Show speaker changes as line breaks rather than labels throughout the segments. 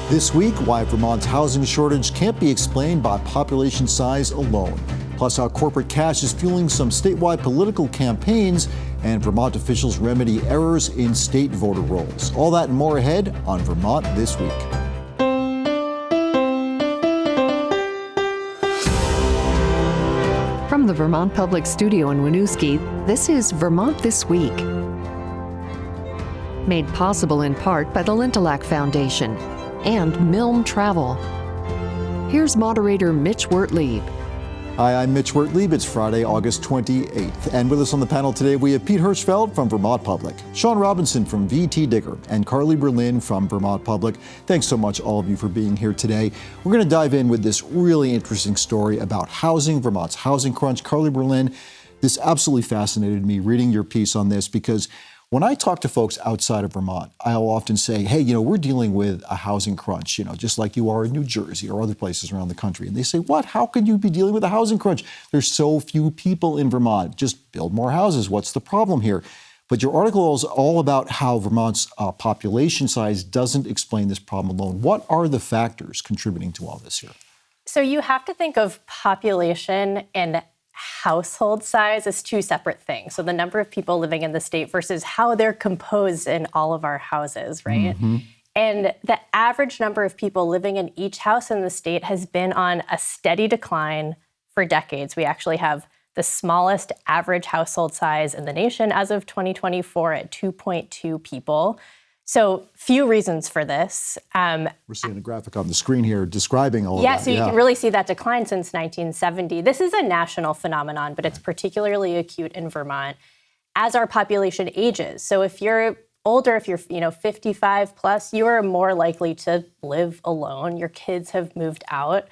This week, why Vermont's housing shortage can't be explained by population size alone. Plus, how corporate cash is fueling some statewide political campaigns, and Vermont officials remedy errors in state voter rolls. All that and more ahead on Vermont This Week.
From the Vermont Public Studio in Winooski, this is Vermont This Week. Made possible in part by the Lintelak Foundation and Milne Travel. Here's Moderator Mitch Wertlieb.
Hi, I'm Mitch Wertlieb. It's Friday, August 28th. And with us on the panel today, we have Pete Hirschfeld from Vermont Public, Shaun Robinson from VTDigger, and Carly Berlin from Vermont Public. Thanks so much, all of you, for being here today. We're going to dive in with this really interesting story about housing, Vermont's housing crunch. Carly Berlin, this absolutely fascinated me reading your piece on this, because when I talk to folks outside of Vermont, I'll often say, hey, we're dealing with a housing crunch, just like you are in New Jersey or other places around the country. And they say, what? How can you be dealing with a housing crunch? There's so few people in Vermont. Just build more houses. What's the problem here? But your article is all about how Vermont's population size doesn't explain this problem alone. What are the factors contributing to all this here?
So you have to think of population and household size as two separate things. So the number of people living in the state versus how they're composed in all of our houses, right? Mm-hmm. And the average number of people living in each house in the state has been on a steady decline for decades. We actually have the smallest average household size in the nation as of 2024 at 2.2 people. So few reasons for this.
We're seeing a graphic on the screen here describing all of that.
Yeah, so you can really see that decline since 1970. This is a national phenomenon, but it's particularly acute in Vermont as our population ages. So if you're older, if you're 55 plus, you are more likely to live alone. Your kids have moved out.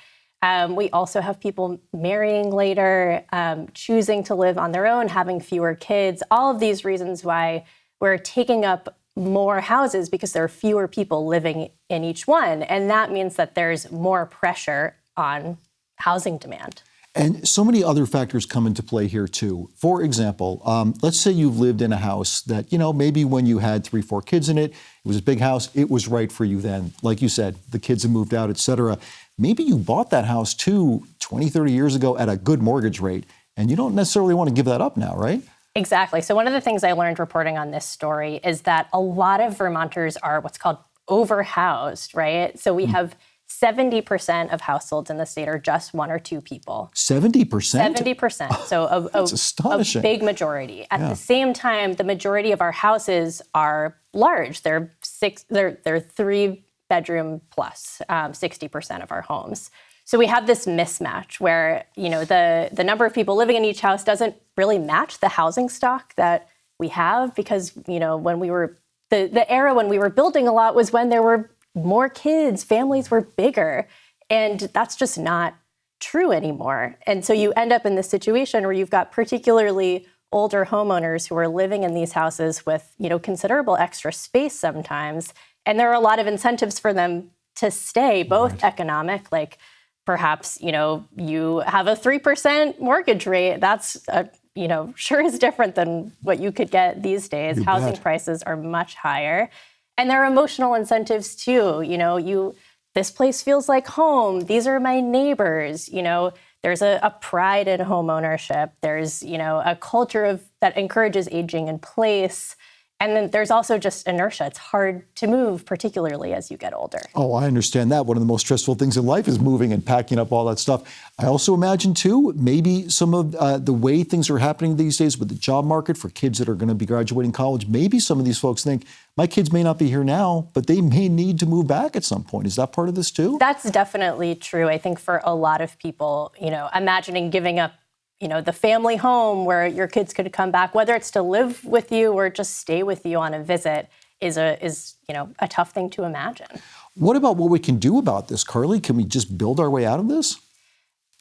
We also have people marrying later, choosing to live on their own, having fewer kids. All of these reasons why we're taking up more houses because there are fewer people living in each one. And that means that there's more pressure on housing demand.
And so many other factors come into play here too. For example, let's say you've lived in a house that, maybe when you had 3-4 kids in it, it was a big house, it was right for you then. Like you said, the kids have moved out, et cetera. Maybe you bought that house too 20, 30 years ago at a good mortgage rate, and you don't necessarily want to give that up now, right?
Exactly. So one of the things I learned reporting on this story is that a lot of Vermonters are what's called overhoused, right? So we have 70% of households in the state are just 1 or 2 people.
70%?
70%. So
That's astonishing.
A big majority. At the same time, the majority of our houses are large. They're 3-bedroom plus, 60% of our homes. So we have this mismatch where, the number of people living in each house doesn't really match the housing stock that we have because, when we were, the era when we were building a lot was when there were more kids, families were bigger, and that's just not true anymore. And so you end up in this situation where you've got particularly older homeowners who are living in these houses with, considerable extra space sometimes, and there are a lot of incentives for them to stay, both economic, like perhaps, you have a 3% mortgage rate. That's, sure is different than what you could get these days. Housing prices are much higher. And there are emotional incentives too. This place feels like home. These are my neighbors. There's a pride in home ownership. There's, a culture that encourages aging in place. And then there's also just inertia. It's hard to move, particularly as you get older. Oh,
I understand that. One of the most stressful things in life is moving and packing up all that stuff. I also imagine, too, maybe some of the way things are happening these days with the job market for kids that are going to be graduating college, maybe some of these folks think, my kids may not be here now, but they may need to move back at some point. Is that part of this, too?
That's definitely true. I think for a lot of people, imagining giving up the family home where your kids could come back, whether it's to live with you or just stay with you on a visit, is a tough thing to imagine.
What about what we can do about this, Carly? Can we just build our way out of this?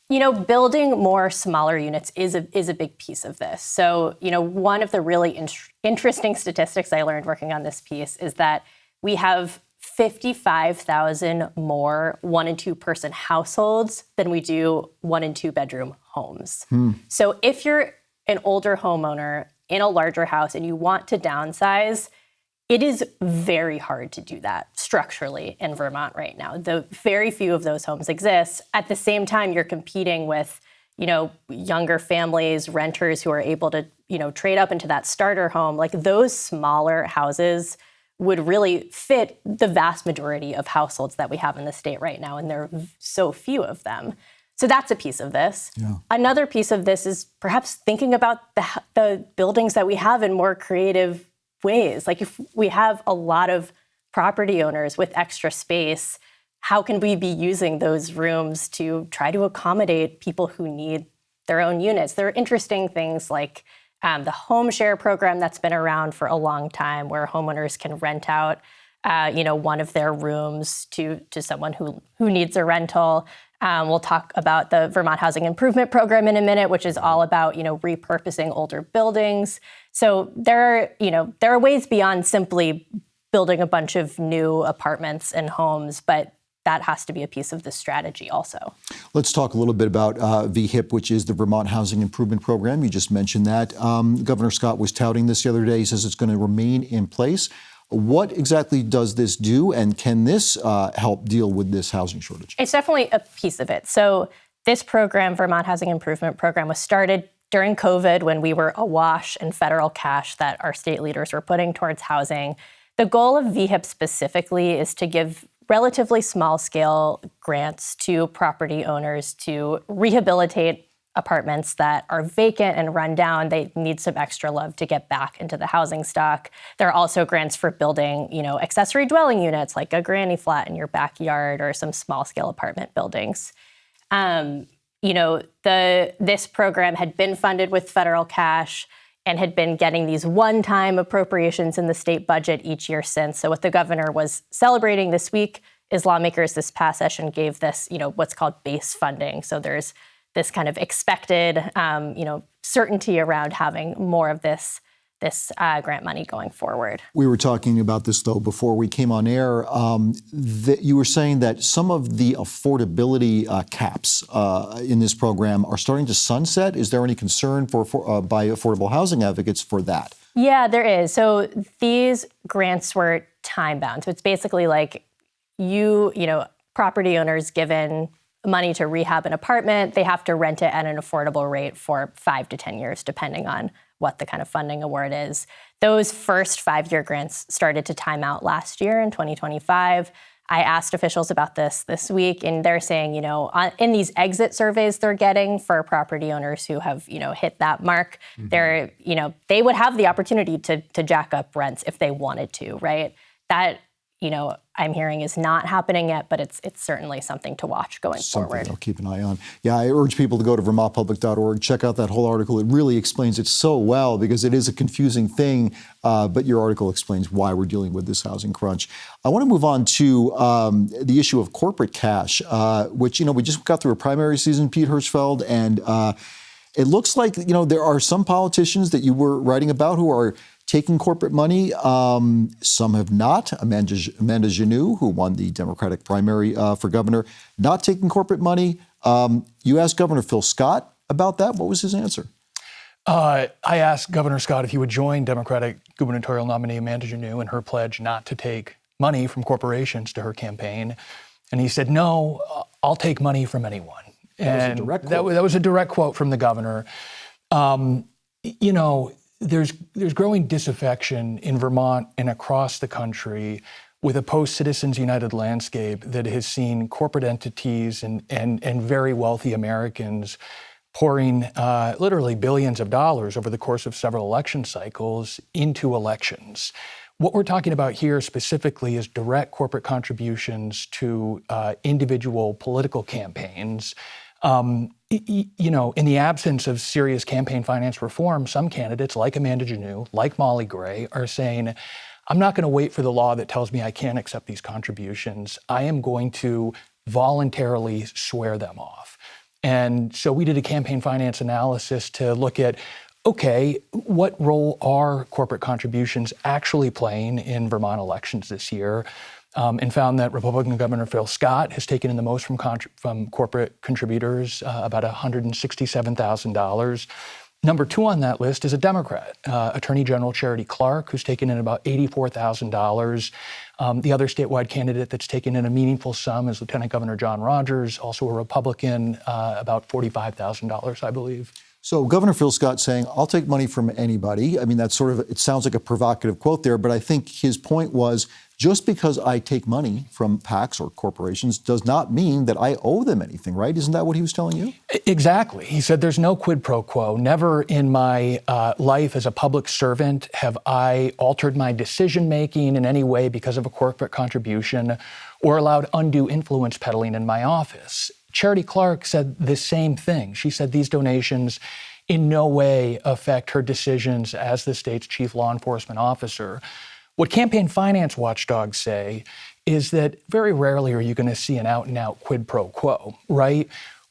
Building more smaller units is a big piece of this. So, one of the really interesting statistics I learned working on this piece is that we have 55,000 more 1 and 2 person households than we do 1 and 2 bedroom homes. So if you're an older homeowner in a larger house and you want to downsize, It is very hard to do that structurally in Vermont right now. Very few of those homes exist. At the same time, you're competing with, younger families, renters who are able to, trade up into that starter home. Like those smaller houses would really fit the vast majority of households that we have in the state right now, and there are so few of them. So that's a piece of this. Yeah. Another piece of this is perhaps thinking about the buildings that we have in more creative ways. Like if we have a lot of property owners with extra space, how can we be using those rooms to try to accommodate people who need their own units? There are interesting things like the home share program that's been around for a long time, where homeowners can rent out, one of their rooms to someone who needs a rental. We'll talk about the Vermont Housing Improvement Program in a minute, which is all about, repurposing older buildings. So there are ways beyond simply building a bunch of new apartments and homes, but that has to be a piece of the strategy also. Let's talk a little bit about VHIP, which is the Vermont Housing Improvement Program. You just mentioned that. Governor Scott was touting this the other day. He says it's going to remain in place. What exactly does this do, and can this help deal with this housing shortage? It's definitely a piece of it. So this program, Vermont Housing Improvement Program, was started during COVID when we were awash in federal cash that our state leaders were putting towards housing. The goal of VHIP specifically is to give relatively small-scale grants to property owners to rehabilitate apartments that are vacant and run down. They need some extra love to get back into the housing stock. There are also grants for building, accessory dwelling units like a granny flat in your backyard or some small-scale apartment buildings. This program had been funded with federal cash and had been getting these one-time appropriations in the state budget each year since. So what the governor was celebrating this week is lawmakers this past session gave this, what's called base funding. So there's this kind of expected, certainty around having more of this grant money going forward. We were talking about this, though, before we came on air. That you were saying that some of the affordability caps in this program are starting to sunset. Is there any concern by affordable housing advocates for that? Yeah, there is. So these grants were time-bound. So it's basically like property owners given money to rehab an apartment, they have to rent it at an affordable rate for 5 to 10 years, depending on what the kind of funding award is. Those first 5-year grants started to time out last year in 2025. I asked officials about this week, and they're saying, in these exit surveys they're getting for property owners who have, hit that mark, they're, they would have the opportunity to jack up rents if they wanted to, right? That, I'm hearing is not happening yet, but it's certainly something to watch going forward. I'll keep an eye on. Yeah, I urge people to go to vermontpublic.org, check out that whole article. It really explains it so well because it is a confusing thing, but your article explains why we're dealing with this housing crunch. I want to move on to the issue of corporate cash, which, we just got through a primary season, Pete Hirschfeld, and it looks like, there are some politicians that you were writing about who are taking corporate money. Some have not. Amanda Janeau, who won the Democratic primary for governor, not taking corporate money. You asked Governor Phil Scott about that. What was his answer?
I asked Governor Scott if he would join Democratic gubernatorial nominee Amanda Janeau in her pledge not to take money from corporations to her campaign. And he said, no, I'll take money from anyone.
That
was a direct quote from the governor. There's growing disaffection in Vermont and across the country with a post-Citizens United landscape that has seen corporate entities and very wealthy Americans pouring literally billions of dollars over the course of several election cycles into elections. What we're talking about here specifically is direct corporate contributions to individual political campaigns. In the absence of serious campaign finance reform, some candidates like Amanda Janeau, like Molly Gray, are saying, I'm not going to wait for the law that tells me I can't accept these contributions. I am going to voluntarily swear them off. And so we did a campaign finance analysis to look at, okay, what role are corporate contributions actually playing in Vermont elections this year? And found that Republican Governor Phil Scott has taken in the most from corporate contributors, about $167,000. Number 2 on that list is a Democrat, Attorney General Charity Clark, who's taken in about $84,000. The other statewide candidate that's taken in a meaningful sum is Lieutenant Governor John Rogers, also a Republican, about $45,000, I believe.
So Governor Phil Scott saying, I'll take money from anybody. I mean, that's sort of, it sounds like a provocative quote there, but I think his point was, just because I take money from PACs or corporations does not mean that I owe them anything, right? Isn't that what he was telling you?
Exactly. He said there's no quid pro quo. Never in my life as a public servant have I altered my decision-making in any way because of a corporate contribution or allowed undue influence peddling in my office. Charity Clark said the same thing. She said these donations in no way affect her decisions as the state's chief law enforcement officer. What campaign finance watchdogs say is that very rarely are you going to see an out-and-out quid pro quo, right?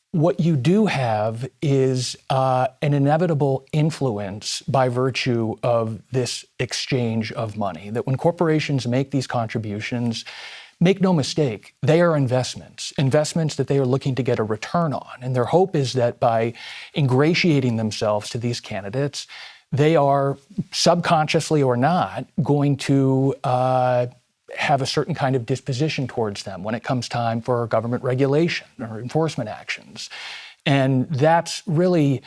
What you do have is an inevitable influence by virtue of this exchange of money, that when corporations make these contributions, make no mistake, they are investments that they are looking to get a return on. And their hope is that by ingratiating themselves to these candidates, they are subconsciously or not going to have a certain kind of disposition towards them when it comes time for government regulation or enforcement actions. And that's really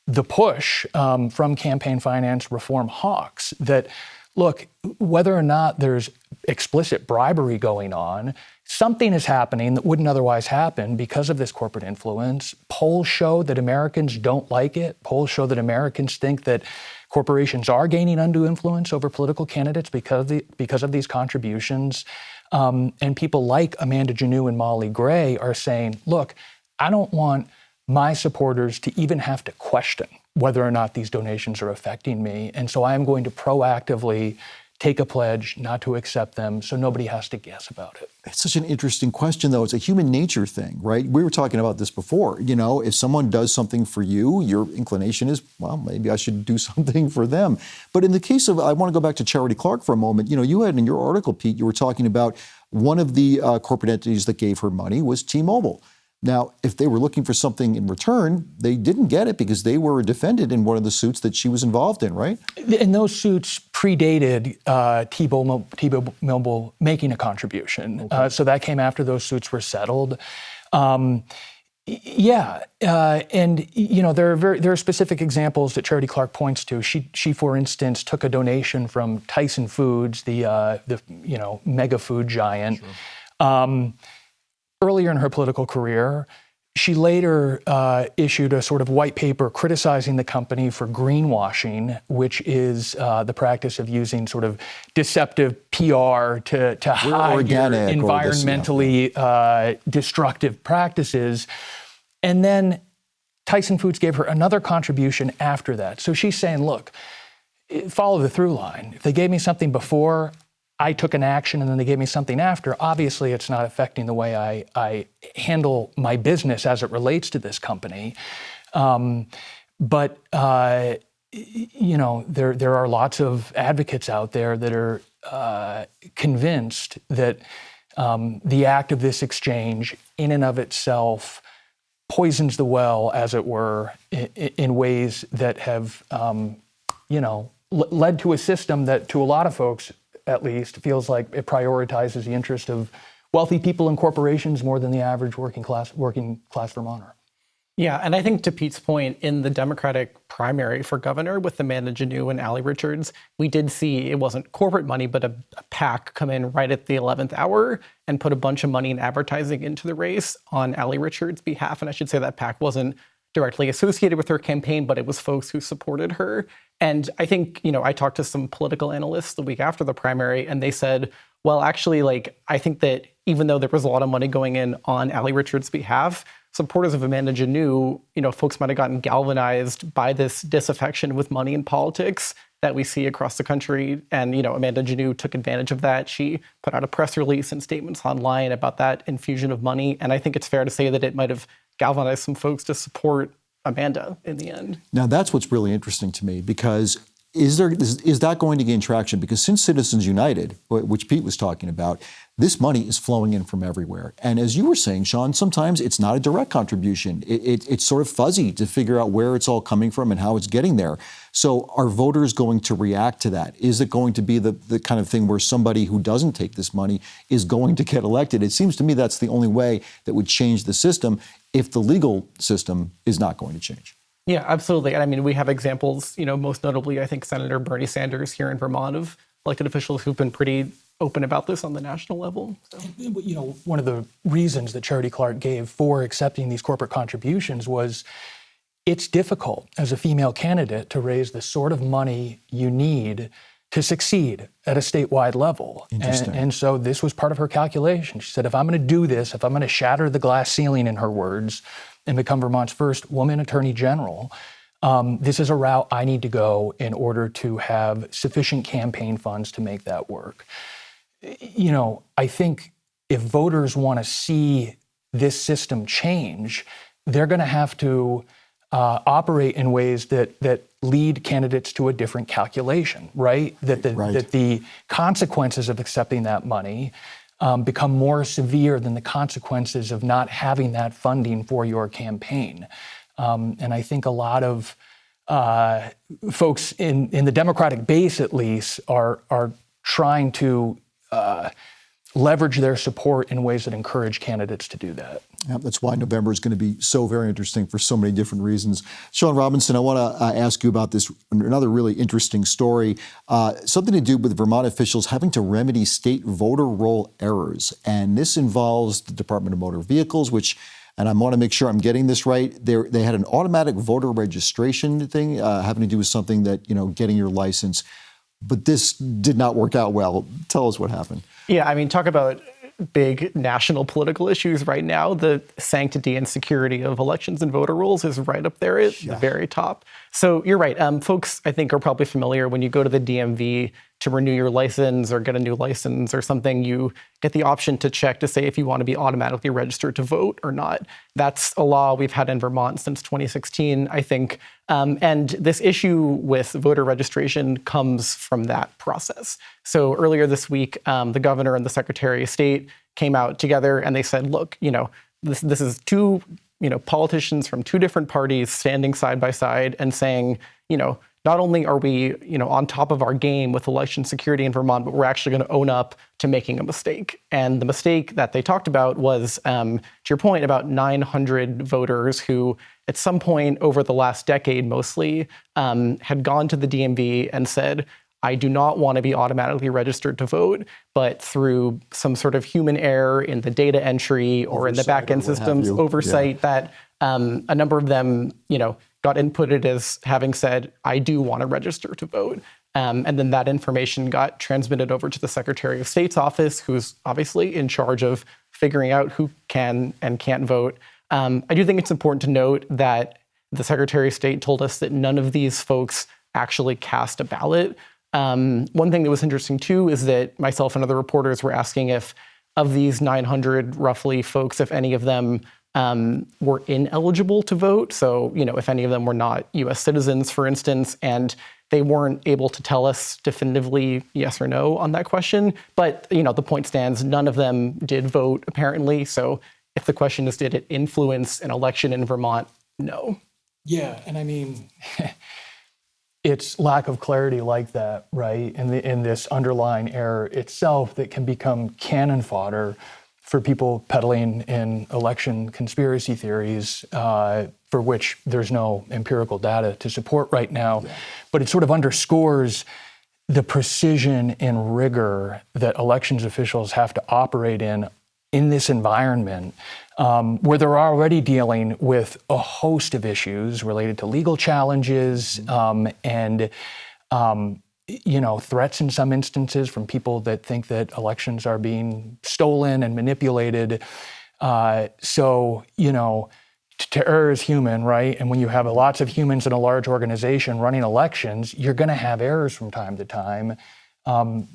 the push from campaign finance reform hawks that, look, whether or not there's explicit bribery going on, something is happening that wouldn't otherwise happen because of this corporate influence. Polls show that Americans don't like it. Polls show that Americans think that corporations are gaining undue influence over political candidates because of these contributions. And people like Amanda Janoo and Molly Gray are saying, look, I don't want my supporters to even have to question whether or not these donations are affecting me. And so I am going to proactively take a pledge not to accept them so nobody has to guess about it.
It's such an interesting question, though. It's a human nature thing, right? We were talking about this before. You know, if someone does something for you, your inclination is, well, maybe I should do something for them. But in the case of, I want to go back to Charity Clark for a moment. You know, you had in your article, Pete, you were talking about one of the corporate entities that gave her money was T-Mobile. Now, if they were looking for something in return, they didn't get it because they were a defendant in one of the suits that she was involved in, right? And
those suits predated T-Mobile making a contribution. Okay. So that came after those suits were settled. And you know, there are specific examples that Charity Clark points to. She for instance took a donation from Tyson Foods, the mega food giant. Sure. Earlier in her political career, she later issued a sort of white paper criticizing the company for greenwashing, which is the practice of using sort of deceptive PR to hide your environmentally destructive practices. And then Tyson Foods gave her another contribution after that. So she's saying, look, follow the through line. If they gave me something before, I took an action and then they gave me something after, obviously it's not affecting the way I handle my business as it relates to this company. But you know, there are lots of advocates out there that are convinced that the act of this exchange in and of itself poisons the well, as it were, in ways that have, led to a system that to a lot of folks, at least, feels like it prioritizes the interest of wealthy people and corporations more than the average working class Vermonter.
Yeah, and I think to Pete's point, in the Democratic primary for governor with Amanda Janoo and Allie Richards, we did see it wasn't corporate money, but a PAC come in right at the 11th hour and put a bunch of money in advertising into the race on Allie Richards' behalf. And I should say that PAC wasn't directly associated with her campaign, but it was folks who supported her. And I think, I talked to some political analysts the week after the primary, and they said, well, actually, I think that even though there was a lot of money going in on Allie Richards' behalf, supporters of Amanda Janoo, folks might have gotten galvanized by this disaffection with money in politics that we see across the country. And, Amanda Janoo took advantage of that. She put out a press release and statements online about that infusion of money. And I think it's fair to say that it might have galvanized some folks to support Amanda in the end.
Now, that's what's really interesting to me, because is that going to gain traction? Because since Citizens United, which Pete was talking about, this money is flowing in from everywhere. And as you were saying, Shaun, sometimes it's not a direct contribution. It's sort of fuzzy to figure out where it's all coming from and how it's getting there. So are voters going to react to that? Is it going to be the kind of thing where somebody who doesn't take this money is going to get elected? It seems to me that's the only way that would change the system if the legal system is not going to change.
Yeah, absolutely. And I mean, we have examples, most notably, I think Senator Bernie Sanders here in Vermont of elected officials who've been pretty open about this on the national level. So.
One of the reasons that Charity Clark gave for accepting these corporate contributions was it's difficult as a female candidate to raise the sort of money you need to succeed at a statewide level. And so this was part of her calculation. She said, if I'm going to do this, if I'm going to shatter the glass ceiling, in her words, and become Vermont's first woman attorney general, this is a route I need to go in order to have sufficient campaign funds to make that work. I think if voters want to see this system change, they're going to have to operate in ways that lead candidates to a different calculation, right? That the consequences of accepting that money become more severe than the consequences of not having that funding for your campaign. And I think a lot of folks in the Democratic base, at least, are trying to leverage their support in ways that encourage candidates to do that.
Yeah, that's why November is going to be so very interesting for so many different reasons. Shaun Robinson, I want to ask you about this, another really interesting story, something to do with Vermont officials having to remedy state voter roll errors. And this involves the Department of Motor Vehicles, which, and I want to make sure I'm getting this right, they had an automatic voter registration thing having to do with something that, getting your license. But this did not work out well. Tell us what happened.
Yeah, I mean, talk about big national political issues right now. The sanctity and security of elections and voter rolls is right up there at the very top. So you're right. Folks, I think, are probably familiar when you go to the DMV to renew your license or get a new license or something, you get the option to check to say if you want to be automatically registered to vote or not. That's a law we've had in Vermont since 2016, I think. And this issue with voter registration comes from that process. So earlier this week, the governor and the secretary of state came out together and they said, look, this is two, politicians from two different parties standing side by side and saying, not only are we, on top of our game with election security in Vermont, but we're actually going to own up to making a mistake. And the mistake that they talked about was, to your point, about 900 voters who, at some point over the last decade mostly, had gone to the DMV and said, I do not want to be automatically registered to vote, but through some sort of human error in the data entry or in the back-end systems, oversight, that a number of them, got inputted as having said, I do want to register to vote. And then that information got transmitted over to the Secretary of State's office, who's obviously in charge of figuring out who can and can't vote. I do think it's important to note that the Secretary of State told us that none of these folks actually cast a ballot. One thing that was interesting too is that myself and other reporters were asking if of these 900 roughly folks, if any of them were ineligible to vote. So, if any of them were not U.S. citizens, for instance, and they weren't able to tell us definitively yes or no on that question. But, the point stands, none of them did vote, apparently. So if the question is, did it influence an election in Vermont? No.
Yeah, and I mean, it's lack of clarity like that, right? In this underlying error itself that can become cannon fodder for people peddling in election conspiracy theories for which there's no empirical data to support right now. Yeah. But it sort of underscores the precision and rigor that elections officials have to operate in this environment where they're already dealing with a host of issues related to legal challenges and threats in some instances from people that think that elections are being stolen and manipulated. So to err is human, right? And when you have lots of humans in a large organization running elections, you're going to have errors from time to time.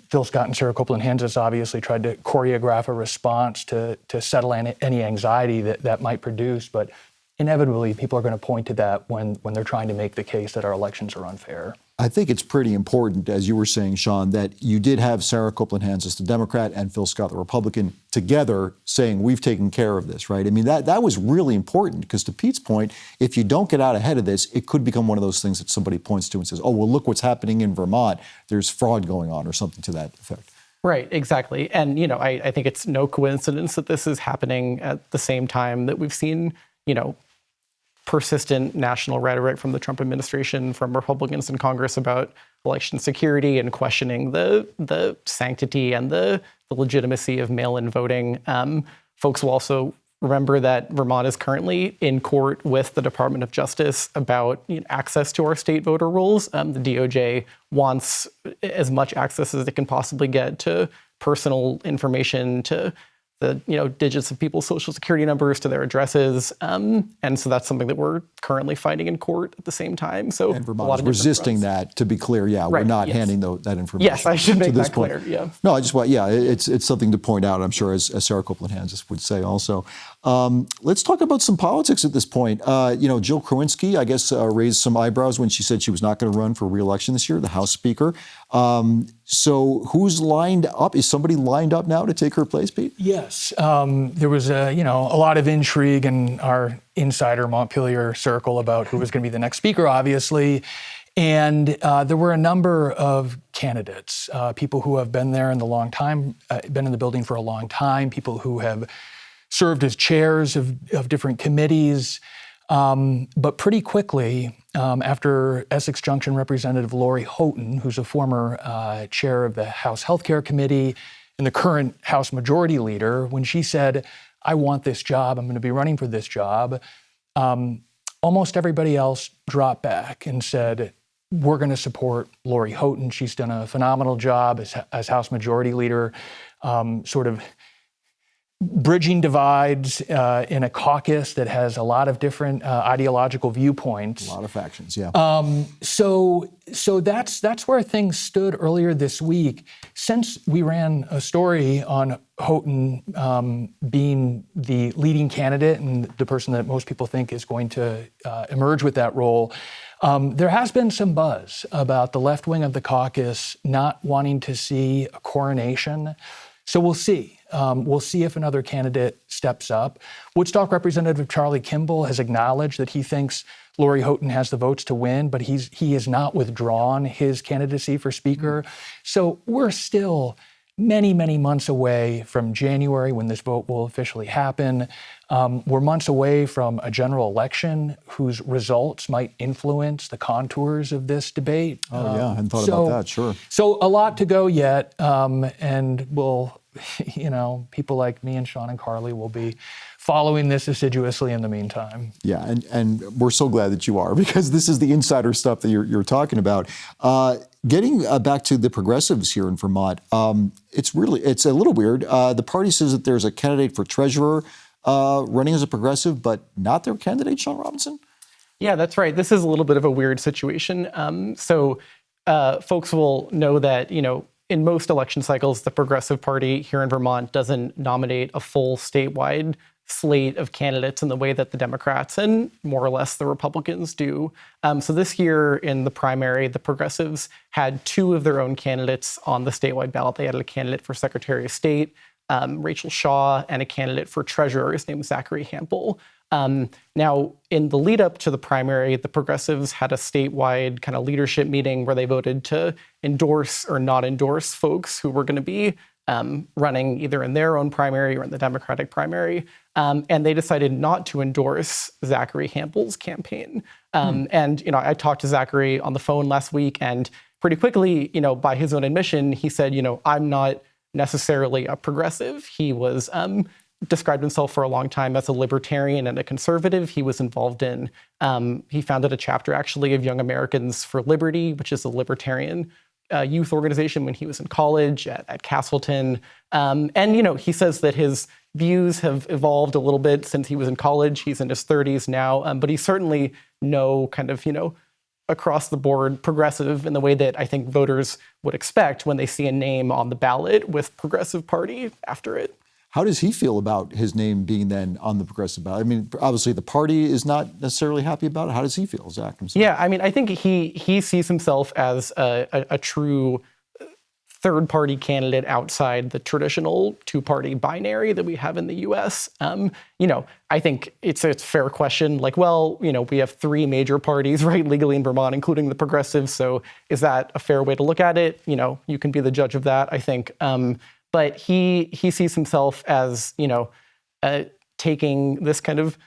Phil Scott and Sarah Copeland-Hands has obviously tried to choreograph a response to settle any anxiety that might produce, but inevitably people are going to point to that when they're trying to make the case that our elections are unfair.
I think it's pretty important, as you were saying, Shaun, that you did have Sarah Copeland Hansis, the Democrat, and Phil Scott, the Republican, together saying, we've taken care of this, right? I mean, that was really important because to Pete's point, if you don't get out ahead of this, it could become one of those things that somebody points to and says, oh, well, look what's happening in Vermont. There's fraud going on or something to that effect.
Right, exactly. And, I think it's no coincidence that this is happening at the same time that we've seen, persistent national rhetoric from the Trump administration, from Republicans in Congress about election security and questioning the sanctity and the legitimacy of mail-in voting. Folks will also remember that Vermont is currently in court with the Department of Justice about access to our state voter rolls. The DOJ wants as much access as it can possibly get to personal information, to the digits of people's social security numbers, to their addresses, and so that's something that we're currently fighting in court at the same time. So
and Vermont is resisting that. To be clear, we're not handing that information.
Yes, I should make that clear. Yeah.
No, I just want it's something to point out. I'm sure as Sarah Copeland Hansis would say also. Let's talk about some politics at this point. Jill Krowinski, I guess, raised some eyebrows when she said she was not going to run for re-election this year, the House Speaker. So who's lined up? Is somebody lined up now to take her place, Pete?
Yes. There was a lot of intrigue in our insider Montpelier circle about who was going to be the next speaker, obviously. And there were a number of candidates, people who have been there in the long time, been in the building for a long time, people who have served as chairs of different committees. But pretty quickly, after Essex Junction Representative Lori Houghton, who's a former chair of the House Healthcare Committee and the current House Majority Leader, when she said, I want this job, I'm going to be running for this job, almost everybody else dropped back and said, we're going to support Lori Houghton. She's done a phenomenal job as House Majority Leader, sort of bridging divides in a caucus that has a lot of different ideological viewpoints.
A lot of factions, yeah.
So that's where things stood earlier this week. Since we ran a story on Houghton being the leading candidate and the person that most people think is going to emerge with that role, there has been some buzz about the left wing of the caucus not wanting to see a coronation. So we'll see. We'll see if another candidate steps up. Woodstock Representative Charlie Kimball has acknowledged that he thinks Lori Houghton has the votes to win, but he has not withdrawn his candidacy for Speaker. So we're still many, many months away from January when this vote will officially happen. We're months away from a general election whose results might influence the contours of this debate.
Oh, yeah, I hadn't thought about that, sure.
So a lot to go yet, and we'll, people like me and Shaun and Carly will be following this assiduously in the meantime.
Yeah, and we're so glad that you are, because this is the insider stuff that you're talking about. Getting back to the progressives here in Vermont, it's a little weird. The party says that there's a candidate for treasurer running as a progressive, but not their candidate, Shaun Robinson?
Yeah, that's right. This is a little bit of a weird situation. So folks will know that, in most election cycles, the Progressive Party here in Vermont doesn't nominate a full statewide slate of candidates in the way that the Democrats and more or less the Republicans do. So this year in the primary, the Progressives had two of their own candidates on the statewide ballot. They had a candidate for Secretary of State, Rachel Shaw, and a candidate for treasurer. His name is Zachary Hampel. Now, in the lead up to the primary, the Progressives had a statewide kind of leadership meeting where they voted to endorse or not endorse folks who were going to be running either in their own primary or in the Democratic primary. And they decided not to endorse Zachary Hampel's campaign. And, I talked to Zachary on the phone last week, and pretty quickly, by his own admission, he said, I'm not necessarily a progressive. He was described himself for a long time as a libertarian and a conservative. He was involved in, he founded a chapter actually of Young Americans for Liberty, which is a libertarian youth organization when he was in college at Castleton. And, he says that his views have evolved a little bit since he was in college. He's in his 30s now, but he's certainly no kind of, across the board progressive in the way that I think voters would expect when they see a name on the ballot with Progressive Party after it.
How does he feel about his name being then on the progressive ballot? I mean, obviously the party is not necessarily happy about it. How does he feel, Zach, himself?
Yeah, I mean, I think he sees himself as a true third-party candidate outside the traditional two-party binary that we have in the U.S. I think it's a fair question. Like, well, we have three major parties, right, legally in Vermont, including the progressives. So is that a fair way to look at it? You can be the judge of that, I think. But he sees himself as, taking this kind of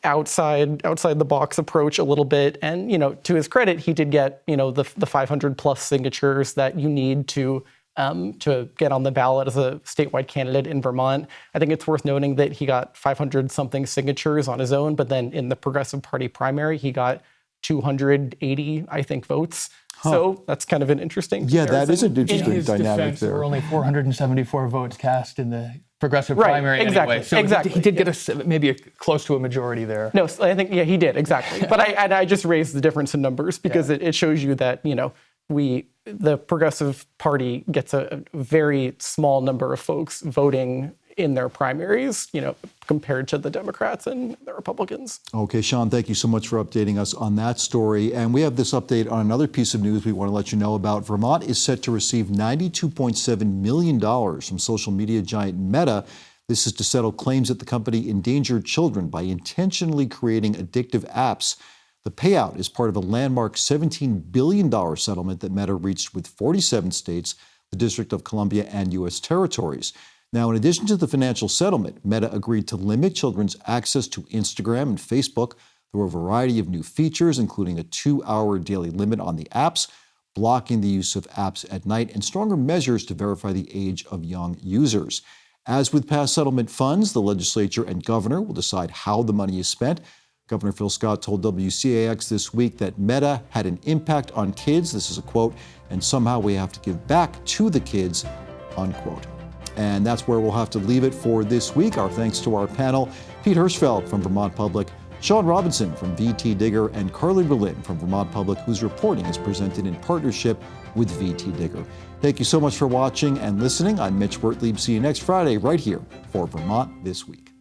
outside the box approach a little bit. And, to his credit, he did get, the 500 plus signatures that you need to get on the ballot as a statewide candidate in Vermont. I think it's worth noting that he got 500 something signatures on his own, but then in the Progressive Party primary, he got 280, I think, votes. So that's kind of an interesting comparison.
That is an interesting
in his
dynamic
defense,
there.
There were only 474 votes cast in the progressive primary anyway. So
exactly.
He did get maybe close to a majority there.
No, I think, he did, exactly. But I just raised the difference in numbers because it shows you that, the Progressive Party gets a very small number of folks voting in their primaries, compared to the Democrats and the Republicans.
Okay, Shaun, thank you so much for updating us on that story. And we have this update on another piece of news we want to let you know about. Vermont is set to receive $92.7 million from social media giant Meta. This is to settle claims that the company endangered children by intentionally creating addictive apps. The payout is part of a landmark $17 billion settlement that Meta reached with 47 states, the District of Columbia, and U.S. territories. Now, in addition to the financial settlement, Meta agreed to limit children's access to Instagram and Facebook through a variety of new features, including a 2-hour daily limit on the apps, blocking the use of apps at night, and stronger measures to verify the age of young users. As with past settlement funds, the legislature and governor will decide how the money is spent. Governor Phil Scott told WCAX this week that Meta had an impact on kids, this is a quote, and somehow we have to give back to the kids, unquote. And that's where we'll have to leave it for this week. Our thanks to our panel, Pete Hirschfeld from Vermont Public, Shaun Robinson from VTDigger, and Carly Berlin from Vermont Public, whose reporting is presented in partnership with VTDigger. Thank you so much for watching and listening. I'm Mitch Wertlieb. See you next Friday right here for Vermont This Week.